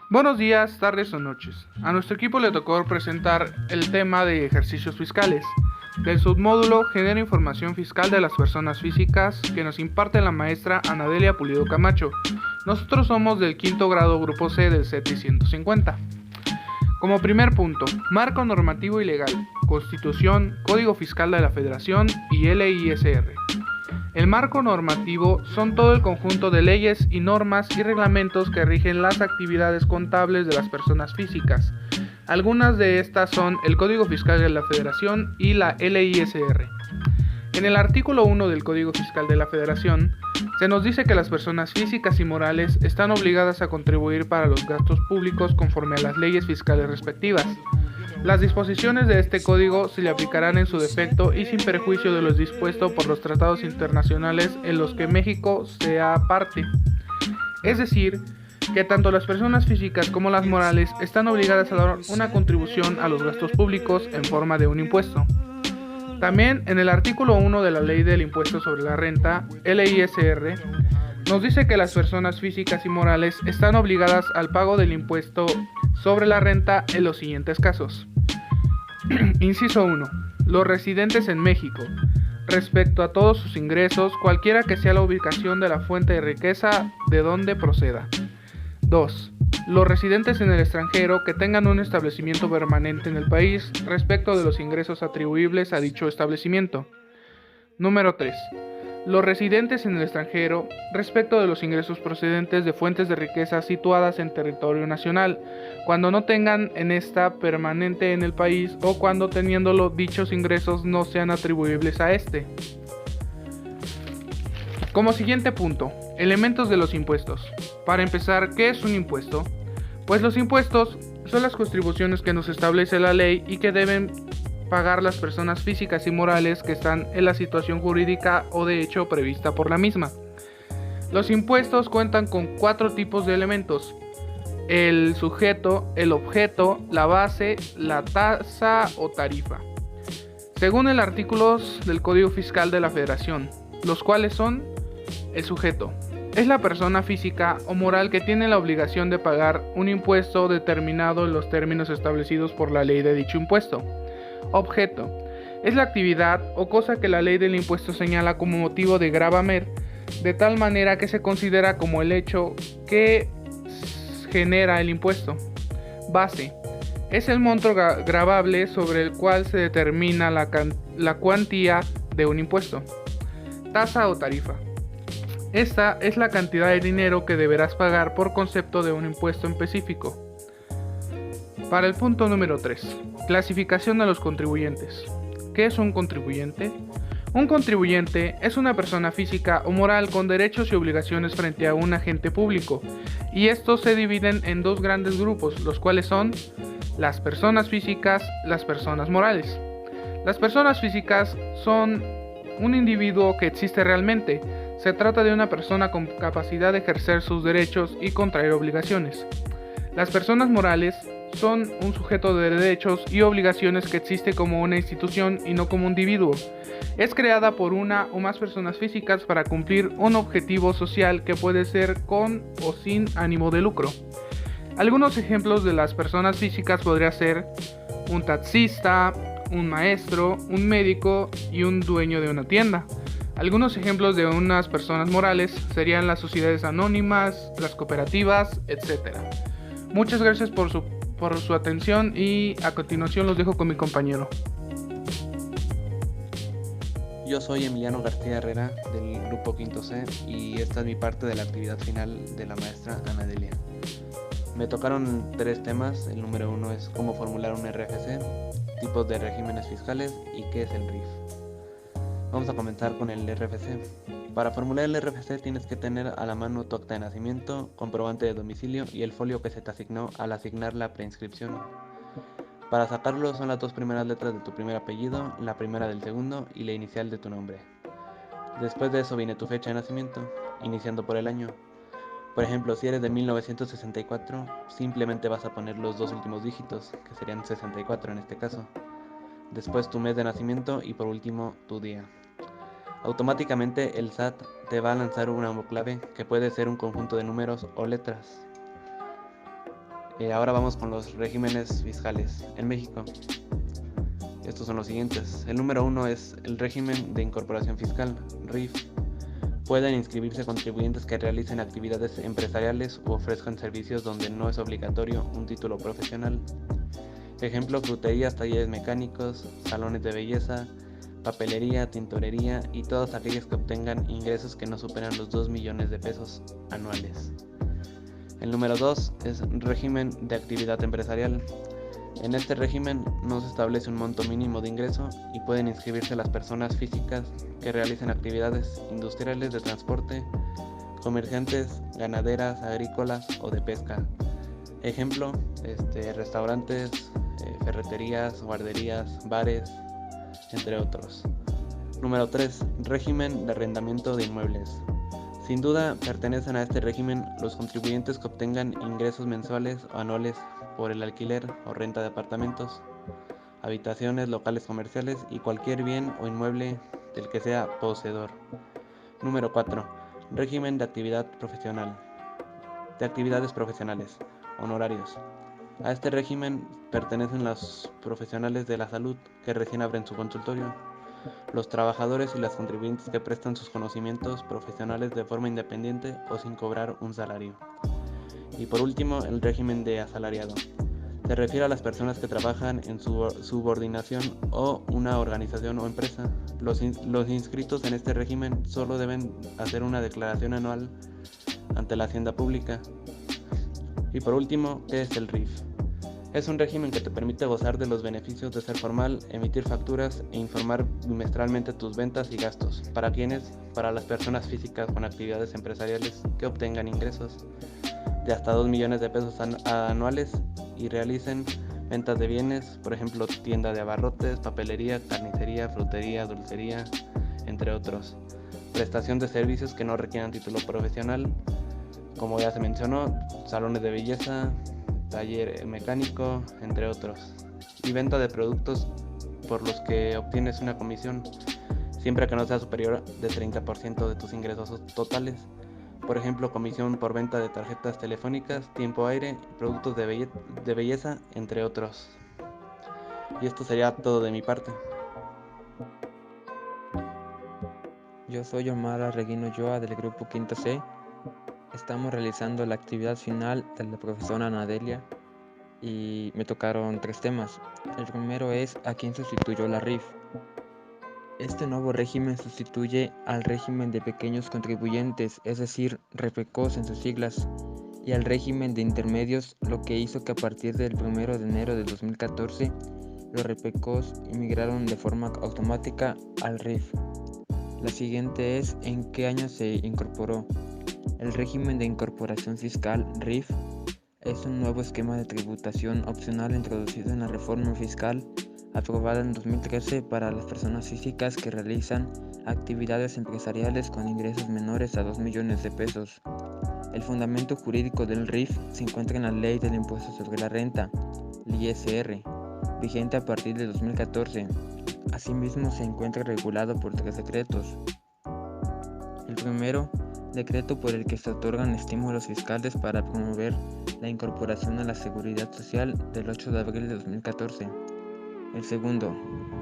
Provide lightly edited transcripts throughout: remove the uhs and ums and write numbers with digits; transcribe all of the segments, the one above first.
Buenos días, tardes o noches. A nuestro equipo le tocó presentar el tema de ejercicios fiscales. Del submódulo Genera información fiscal de las personas físicas que nos imparte la maestra Anadelia Pulido Camacho. Nosotros somos del quinto grado grupo C del CETI 150. Como primer punto, marco normativo y legal, Constitución, Código Fiscal de la Federación y LISR. El marco normativo son todo el conjunto de leyes y normas y reglamentos que rigen las actividades contables de las personas físicas. Algunas de estas son el Código Fiscal de la Federación y la LISR. En el artículo 1 del Código Fiscal de la Federación, se nos dice que las personas físicas y morales están obligadas a contribuir para los gastos públicos conforme a las leyes fiscales respectivas. Las disposiciones de este código se le aplicarán en su defecto y sin perjuicio de lo dispuesto por los tratados internacionales en los que México sea parte. Es decir, que tanto las personas físicas como las morales están obligadas a dar una contribución a los gastos públicos en forma de un impuesto. También en el artículo 1 de la Ley del Impuesto sobre la Renta, LISR, nos dice que las personas físicas y morales están obligadas al pago del impuesto sobre la renta en los siguientes casos. Inciso 1. Los residentes en México, respecto a todos sus ingresos, cualquiera que sea la ubicación de la fuente de riqueza de donde proceda. 2. Los residentes en el extranjero que tengan un establecimiento permanente en el país respecto de los ingresos atribuibles a dicho establecimiento. Número 3. Los residentes en el extranjero respecto de los ingresos procedentes de fuentes de riqueza situadas en territorio nacional, cuando no tengan en esta permanente en el país o cuando teniéndolo dichos ingresos no sean atribuibles a este. Como siguiente punto, elementos de los impuestos. Para empezar, ¿qué es un impuesto? Pues los impuestos son las contribuciones que nos establece la ley y que deben pagar las personas físicas y morales que están en la situación jurídica o de hecho prevista por la misma. Los impuestos cuentan con 4 tipos de elementos: el sujeto, el objeto, la base, la tasa o tarifa, según el artículo del Código Fiscal de la Federación, los cuales son: el sujeto es la persona física o moral que tiene la obligación de pagar un impuesto determinado en los términos establecidos por la ley de dicho impuesto. Objeto es la actividad o cosa que la ley del impuesto señala como motivo de gravamen, de tal manera que se considera como el hecho que genera el impuesto. Base es el monto gravable sobre el cual se determina la cuantía de un impuesto. Tasa o tarifa. Esta es la cantidad de dinero que deberás pagar por concepto de un impuesto específico. Para el punto número 3, clasificación de los contribuyentes. ¿Qué es un contribuyente? Un contribuyente es una persona física o moral con derechos y obligaciones frente a un agente público, y estos se dividen en 2 grandes grupos, los cuales son las personas físicas, las personas morales. Las personas físicas son un individuo que existe realmente. Se trata de una persona con capacidad de ejercer sus derechos y contraer obligaciones. Las personas morales son un sujeto de derechos y obligaciones que existe como una institución y no como un individuo. Es creada por una o más personas físicas para cumplir un objetivo social que puede ser con o sin ánimo de lucro. Algunos ejemplos de las personas físicas podría ser un taxista, un maestro, un médico y un dueño de una tienda. Algunos ejemplos de unas personas morales serían las sociedades anónimas, las cooperativas, etc. Muchas gracias por su atención y a continuación los dejo con mi compañero. Yo soy Emiliano García Herrera del grupo Quinto C y esta es mi parte de la actividad final de la maestra Anadelia. Me tocaron 3 temas. El número 1 es cómo formular un RFC, tipos de regímenes fiscales y qué es el RIF. Vamos a comenzar con el RFC. Para formular el RFC tienes que tener a la mano tu acta de nacimiento, comprobante de domicilio y el folio que se te asignó al asignar la preinscripción. Para sacarlo son las 2 primeras letras de tu primer apellido, la primera del segundo y la inicial de tu nombre. Después de eso viene tu fecha de nacimiento, iniciando por el año. Por ejemplo, si eres de 1964, simplemente vas a poner los 2 últimos dígitos, que serían 64 en este caso. Después tu mes de nacimiento y por último tu día. Automáticamente el SAT te va a lanzar una clave que puede ser un conjunto de números o letras. Ahora vamos con los regímenes fiscales en México. Estos son los siguientes. El número 1 es el régimen de incorporación fiscal, RIF. Pueden inscribirse contribuyentes que realicen actividades empresariales u ofrezcan servicios donde no es obligatorio un título profesional. Ejemplo, fruterías, talleres mecánicos, salones de belleza, papelería, tintorería y todas aquellas que obtengan ingresos que no superan los 2 millones de pesos anuales. El número 2 es régimen de actividad empresarial. En este régimen no se establece un monto mínimo de ingreso y pueden inscribirse las personas físicas que realicen actividades industriales de transporte, comerciantes, ganaderas, agrícolas o de pesca. Ejemplo, restaurantes, ferreterías, guarderías, bares, entre otros. Número 3. Régimen de arrendamiento de inmuebles. Sin duda pertenecen a este régimen los contribuyentes que obtengan ingresos mensuales o anuales por el alquiler o renta de apartamentos, habitaciones, locales comerciales y cualquier bien o inmueble del que sea poseedor. Número 4. Régimen de actividad profesional. De actividades profesionales. Honorarios. A este régimen pertenecen los profesionales de la salud que recién abren su consultorio, los trabajadores y las contribuyentes que prestan sus conocimientos profesionales de forma independiente o sin cobrar un salario. Y por último, el régimen de asalariado. Se refiere a las personas que trabajan en su subordinación o una organización o empresa. Los inscritos en este régimen solo deben hacer una declaración anual ante la hacienda pública. Y por último, ¿qué es el RIF? Es un régimen que te permite gozar de los beneficios de ser formal, emitir facturas e informar bimestralmente tus ventas y gastos. ¿Para quiénes? Para las personas físicas con actividades empresariales que obtengan ingresos de hasta 2 millones de pesos anuales y realicen ventas de bienes, por ejemplo, tienda de abarrotes, papelería, carnicería, frutería, dulcería, entre otros. Prestación de servicios que no requieran título profesional, como ya se mencionó, salones de belleza, taller mecánico, entre otros. Y venta de productos por los que obtienes una comisión, siempre que no sea superior de 30% de tus ingresos totales. Por ejemplo, comisión por venta de tarjetas telefónicas, tiempo aire, productos de belleza, entre otros. Y esto sería todo de mi parte. Yo soy Omar Arreguino Ochoa del grupo Quinto C. Estamos realizando la actividad final de la profesora Anadelia y me tocaron 3 temas. El primero es ¿a quién sustituyó la RIF? Este nuevo régimen sustituye al régimen de pequeños contribuyentes, es decir, REPECOS en sus siglas, y al régimen de intermedios, lo que hizo que a partir del 1 de enero de 2014 los REPECOS migraron de forma automática al RIF. La siguiente es ¿en qué año se incorporó? El régimen de incorporación fiscal RIF es un nuevo esquema de tributación opcional introducido en la reforma fiscal aprobada en 2013 para las personas físicas que realizan actividades empresariales con ingresos menores a 2 millones de pesos. El fundamento jurídico del RIF se encuentra en la Ley del Impuesto sobre la Renta, el ISR, vigente a partir de 2014. Asimismo, se encuentra regulado por 3 decretos. El primero, decreto por el que se otorgan estímulos fiscales para promover la incorporación a la Seguridad Social del 8 de abril de 2014. El segundo,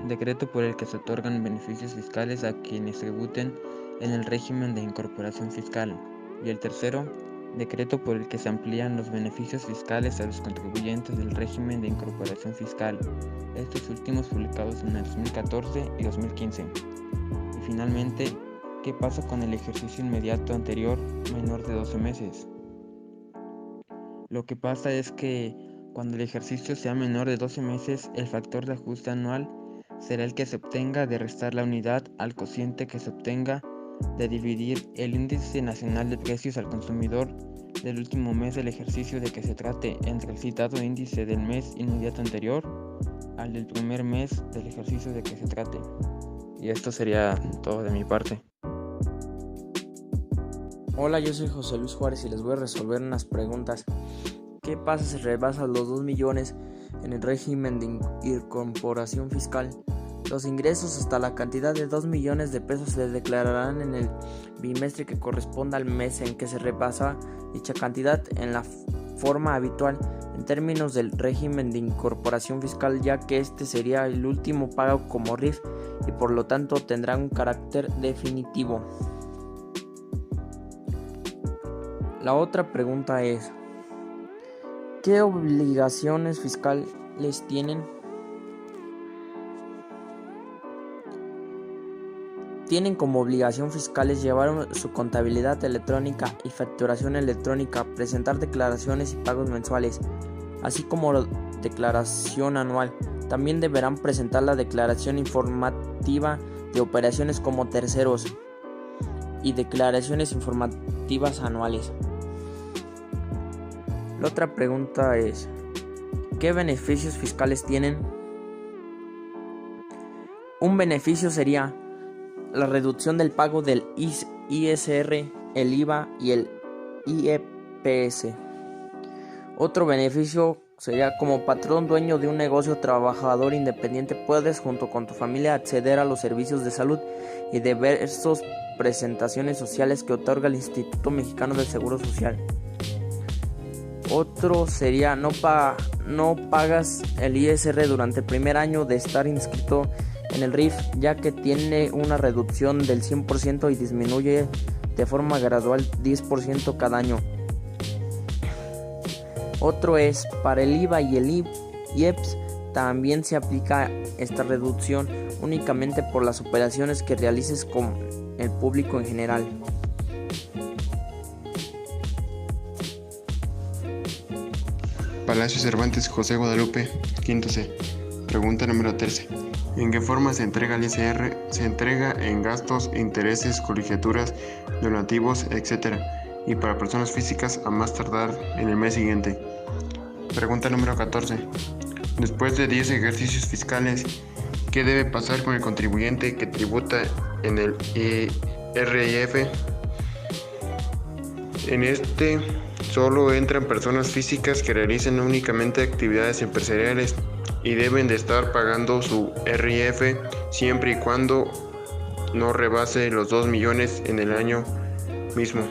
decreto por el que se otorgan beneficios fiscales a quienes tributen en el régimen de incorporación fiscal. Y el tercero, decreto por el que se amplían los beneficios fiscales a los contribuyentes del régimen de incorporación fiscal, estos últimos publicados en el 2014 y 2015. Y finalmente, ¿qué pasa con el ejercicio inmediato anterior menor de 12 meses? Lo que pasa es que cuando el ejercicio sea menor de 12 meses, el factor de ajuste anual será el que se obtenga de restar la unidad al cociente que se obtenga de dividir el índice nacional de precios al consumidor del último mes del ejercicio de que se trate entre el citado índice del mes inmediato anterior al del primer mes del ejercicio de que se trate. Y esto sería todo de mi parte. Hola, yo soy José Luis Juárez y les voy a resolver unas preguntas. ¿Qué pasa si rebasan los 2 millones en el régimen de incorporación fiscal? Los ingresos hasta la cantidad de 2 millones de pesos se declararán en el bimestre que corresponda al mes en que se rebasa dicha cantidad en la forma habitual. en términos del régimen de incorporación fiscal, ya que este sería el último pago como RIF y por lo tanto tendrá un carácter definitivo. La otra pregunta es: ¿qué obligaciones fiscales tienen? Tienen como obligación fiscales llevar su contabilidad electrónica y facturación electrónica, presentar declaraciones y pagos mensuales, así como la declaración anual. También deberán presentar la declaración informativa de operaciones como terceros y declaraciones informativas anuales. La otra pregunta es: ¿qué beneficios fiscales tienen? Un beneficio sería la reducción del pago del ISR, el IVA y el IEPS. Otro beneficio sería: como patrón dueño de un negocio o trabajador independiente, puedes junto con tu familia acceder a los servicios de salud y diversas prestaciones sociales que otorga el Instituto Mexicano del Seguro Social. Otro sería: no pagas el ISR durante el primer año de estar inscrito en el RIF, ya que tiene una reducción del 100% y disminuye de forma gradual 10% cada año. Otro es: para el IVA y el IEPS también se aplica esta reducción únicamente por las operaciones que realices con el público en general. Palacio Cervantes José Guadalupe, quinto C. Pregunta número 13. ¿En qué forma se entrega el ISR? Se entrega en gastos, intereses, colegiaturas, donativos, etc. Y para personas físicas a más tardar en el mes siguiente. Pregunta número 14. Después de 10 ejercicios fiscales, ¿qué debe pasar con el contribuyente que tributa en el RIF? En este solo entran personas físicas que realicen únicamente actividades empresariales y deben de estar pagando su RIF siempre y cuando no rebase los 2 millones en el año mismo.